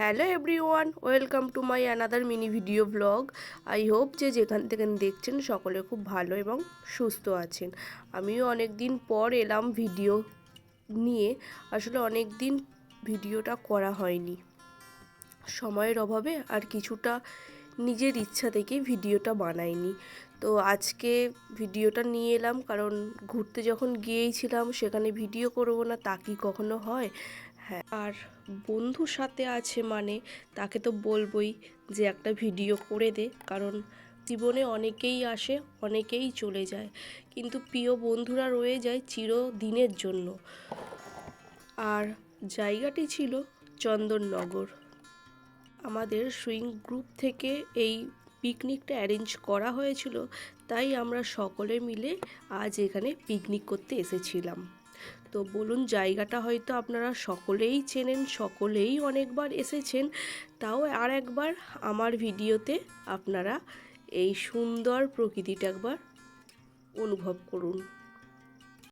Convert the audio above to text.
Hello everyone, welcome to my another mini video blog. I hope যে যেখান থেকে দেখছেন সকলে খুব ভালো এবং সুস্থ আছেন। আমিও অনেক দিন পর এলাম ভিডিও নিয়ে। আসলে অনেক দিন ভিডিওটা করা হয়নি, সময়ের অভাবে আর কিছুটা নিজের ইচ্ছা থেকে ভিডিওটা বানাইনি। তো আজকে ভিডিওটা নিয়ে এলাম, কারণ ঘুরতে যখন গিয়েছিলাম সেখানে ভিডিও করব না তা কি কখনো হয়? হ্যাঁ, আর বন্ধুর সাথে আছে মানে তাকে তো বলবই যে একটা ভিডিও করে দে, কারণ জীবনে অনেকেই আসে অনেকেই চলে যায়, কিন্তু প্রিয় বন্ধুরা রয়ে যায় চিরদিনের জন্য। আর জায়গাটি ছিল চন্দননগর। আমাদের সুইং গ্রুপ থেকে এই পিকনিকটা অ্যারেঞ্জ করা হয়েছিল, তাই আমরা সকলে মিলে আজ এখানে পিকনিক করতে এসেছিলাম। তো বলুন, জায়গাটা হয়তো আপনারা সকলেই চেনেন, সকলেই অনেকবার এসেছেন, তাও আর একবার আমার ভিডিওতে আপনারা এই সুন্দর প্রকৃতিটা একবার অনুভব করুন।